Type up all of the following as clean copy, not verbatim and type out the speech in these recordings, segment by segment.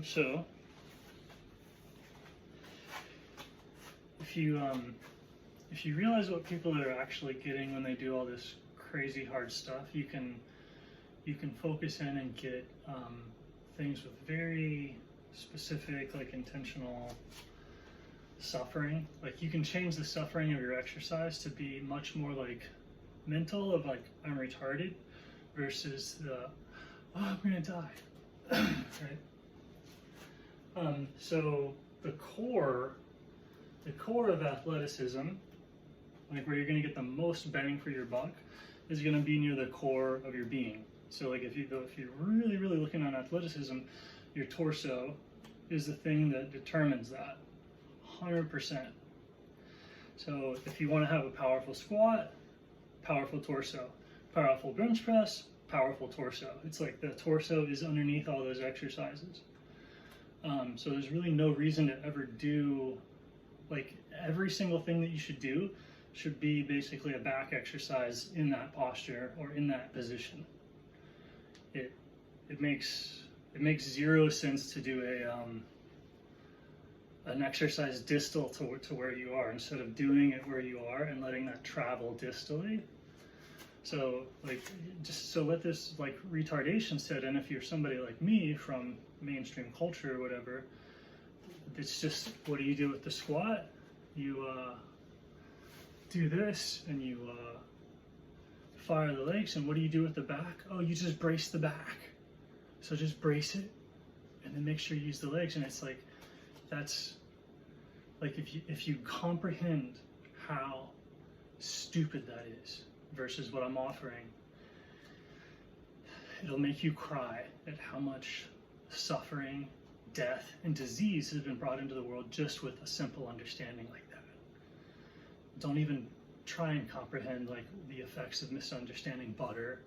So if you realize what people are actually getting when they do all this crazy hard stuff, you can focus in and get things with very specific, like intentional suffering. Like you can change the suffering of your exercise to be much more like mental, of like I'm retarded, versus the I'm gonna die. Right? So the core of athleticism, like where you're going to get the most bang for your buck, is going to be near the core of your being. So like if you're really looking on athleticism, your torso is the thing that determines that 100%. So if you want to have a powerful squat, powerful torso, powerful bench press, powerful torso. It's like the torso is underneath all those exercises. So there's really no reason to ever do, like every single thing that you should do should be basically a back exercise in that posture or in that position. It makes zero sense to do an exercise distal to where you are, instead of doing it where you are and letting that travel distally. So like, just so let this like retardation set in. If you're somebody like me from mainstream culture or whatever, it's just, what do you do with the squat? You do this and you fire the legs. And what do you do with the back? Oh, you just brace the back. So just brace it and then make sure you use the legs. And it's like, that's like, if you comprehend how stupid that is versus what I'm offering, it'll make you cry at how much suffering, death, and disease has been brought into the world just with a simple understanding like that. Don't even try and comprehend like the effects of misunderstanding butter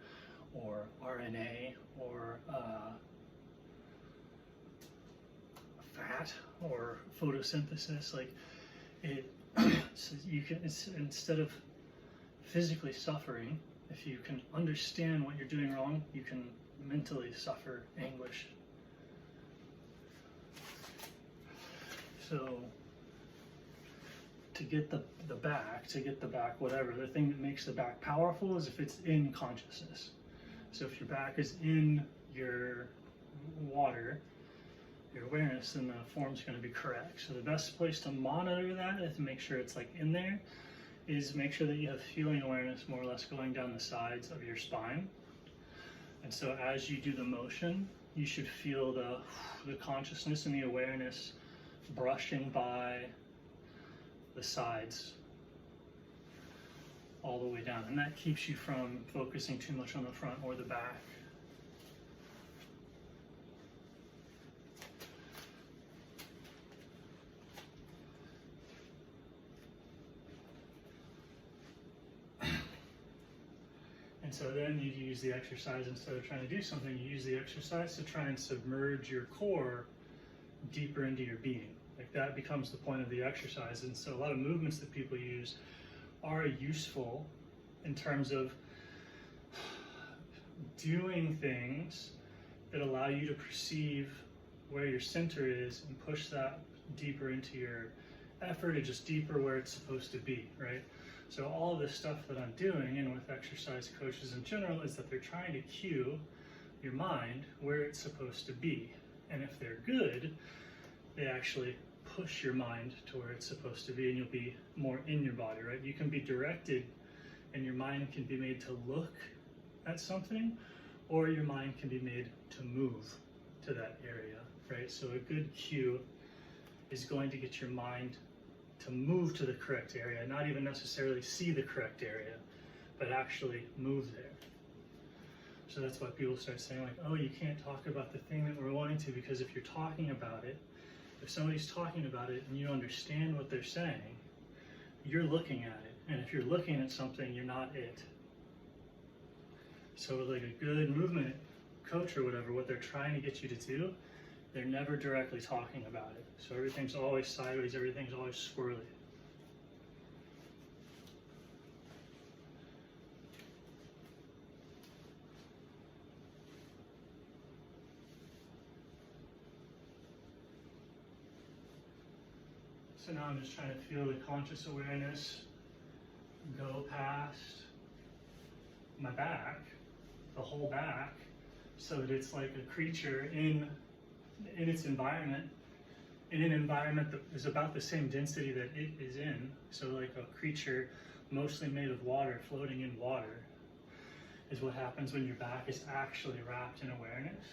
or RNA or fat or photosynthesis. Like it, so you can, instead of physically suffering, if you can understand what you're doing wrong, you can mentally suffer anguish. So to get the back, whatever, the thing that makes the back powerful is if it's in consciousness. So if your back is in your water, your awareness, then the form's going to be correct. So the best place to monitor that is to make sure it's like in there, is make sure that you have feeling awareness more or less going down the sides of your spine. And so as you do the motion, you should feel the consciousness and the awareness brushing by the sides all the way down. And that keeps you from focusing too much on the front or the back. And so then you use the exercise, instead of trying to do something, you use the exercise to try and submerge your core deeper into your being. Like that becomes the point of the exercise. And so a lot of movements that people use are useful in terms of doing things that allow you to perceive where your center is and push that deeper into your effort, or just deeper where it's supposed to be, right? So all of this stuff that I'm doing, and with exercise coaches in general, is that they're trying to cue your mind where it's supposed to be. And if they're good, they actually push your mind to where it's supposed to be, and you'll be more in your body, right? You can be directed and your mind can be made to look at something, or your mind can be made to move to that area, right? So a good cue is going to get your mind to move to the correct area, not even necessarily see the correct area, but actually move there. So that's why people start saying like, oh, you can't talk about the thing that we're wanting to, because if you're talking about it, if somebody's talking about it and you understand what they're saying, you're looking at it. And if you're looking at something, you're not it. So like a good movement coach or whatever, what they're trying to get you to do, they're never directly talking about it. So everything's always sideways, everything's always swirly. So now I'm just trying to feel the conscious awareness go past my back, the whole back, so that it's like a creature in its environment, in an environment that is about the same density that it is in. So like a creature mostly made of water, floating in water, is what happens when your back is actually wrapped in awareness.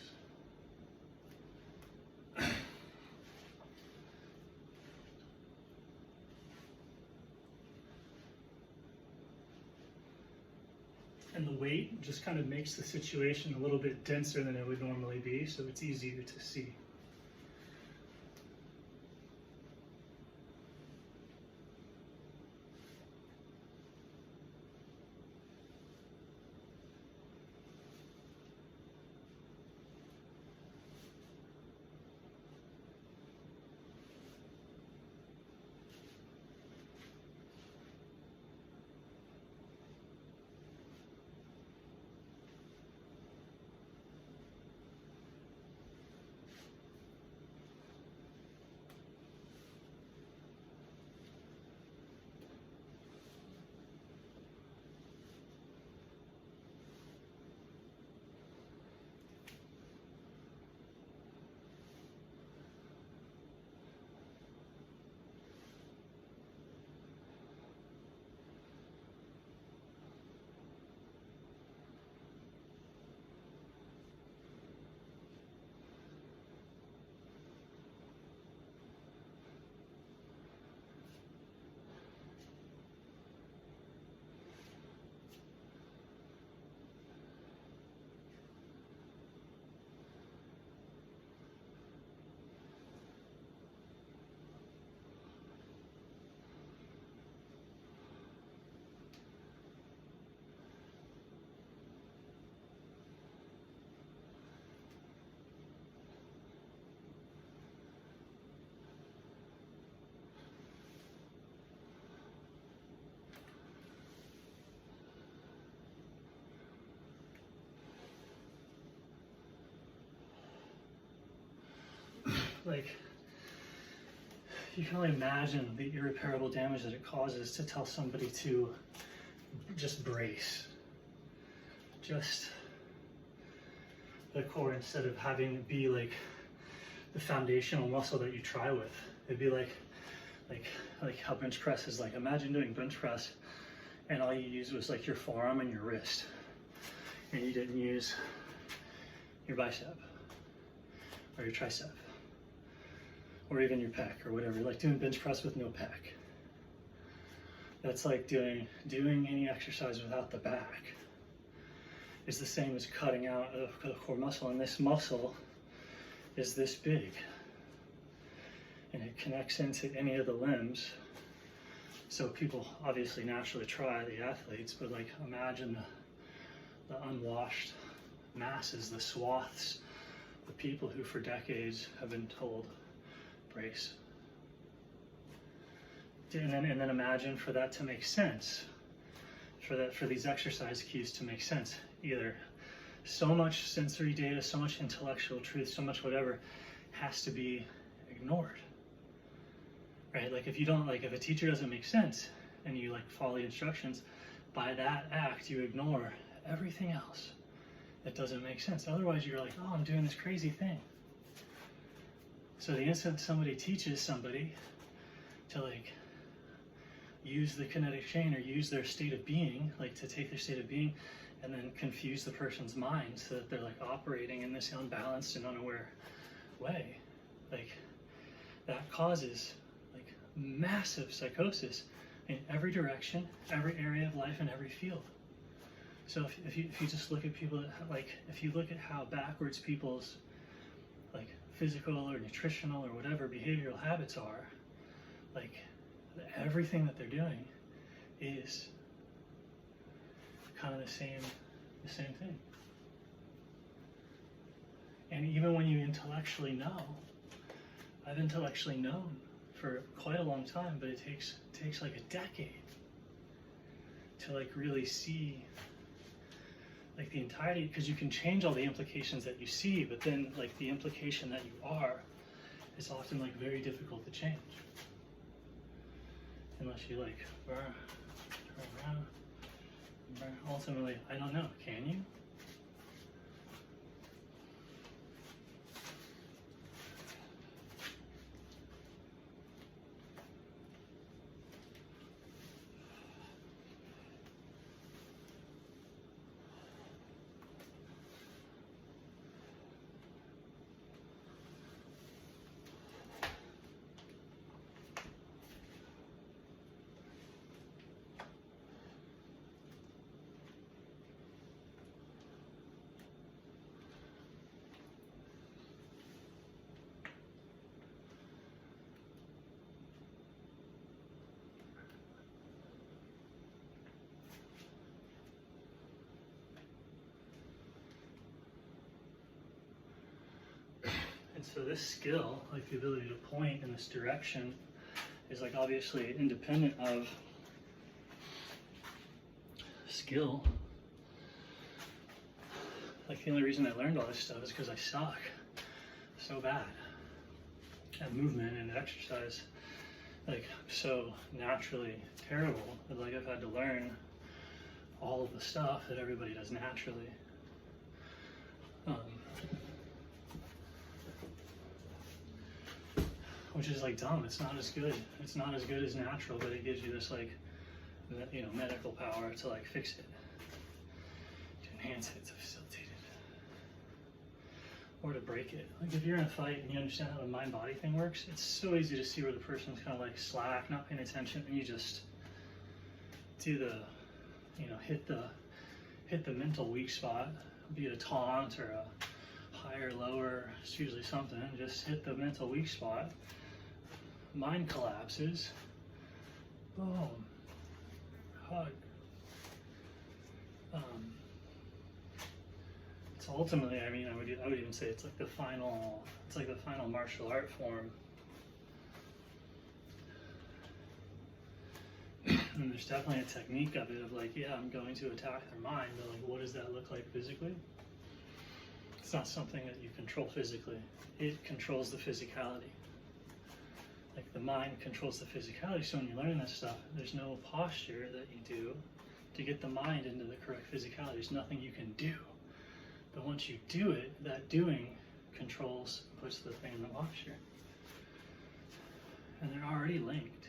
And the weight just kind of makes the situation a little bit denser than it would normally be, so it's easier to see. Like, you can only imagine the irreparable damage that it causes to tell somebody to just brace. Just the core, instead of having it be like the foundational muscle that you try with. It'd be like how bench press is like. Imagine doing bench press and all you used was like your forearm and your wrist. And you didn't use your bicep or your tricep, or even your pec or whatever, like doing bench press with no pec. That's like doing any exercise without the back. It's the same as cutting out a core muscle, and this muscle is this big. And it connects into any of the limbs. So people obviously naturally try, the athletes, but like imagine the unwashed masses, the swaths, the people who for decades have been told, brace. And then imagine for that to make sense, for these exercise cues to make sense. Either so much sensory data, so much intellectual truth, so much whatever has to be ignored, right? Like if a teacher doesn't make sense and you like follow the instructions, by that act you ignore everything else that doesn't make sense. Otherwise you're like, oh, I'm doing this crazy thing. So the instant somebody teaches somebody to like use the kinetic chain or use their state of being, like to take their state of being and then confuse the person's mind so that they're like operating in this unbalanced and unaware way, like that causes like massive psychosis in every direction, every area of life, and every field. So if you just look at people, like if you look at how backwards people's like physical or nutritional or whatever behavioral habits are, like everything that they're doing is kind of the same thing. And even when you intellectually know, I've intellectually known for quite a long time, but it takes like a decade to like really see like the entirety, because you can change all the implications that you see, but then like the implication that you are is often like very difficult to change. unless you like turn around. Ultimately, I don't know. Can you? And so this skill, like the ability to point in this direction, is like obviously independent of skill. Like the only reason I learned all this stuff is because I suck so bad at movement and exercise. Like I'm so naturally terrible that like I've had to learn all of the stuff that everybody does naturally. Which is like dumb. It's not as good. It's not as good as natural, but it gives you this like, you know, medical power to like fix it, to enhance it, to facilitate it, or to break it. Like if you're in a fight and you understand how the mind-body thing works, it's so easy to see where the person's kind of like slack, not paying attention, and you just do the, you know, hit the mental weak spot, be it a taunt or a higher, lower. It's usually something. Just hit the mental weak spot. Mind collapses. Boom. Hug. It's ultimately, I mean, I would even say it's like the final martial art form. And there's definitely a technique of it of like, yeah, I'm going to attack their mind, but like, what does that look like physically? It's not something that you control physically. It controls the physicality. Like the mind controls the physicality, so when you learn this stuff, there's no posture that you do to get the mind into the correct physicality. There's nothing you can do. But once you do it, that doing controls, puts the thing in the posture. And they're already linked.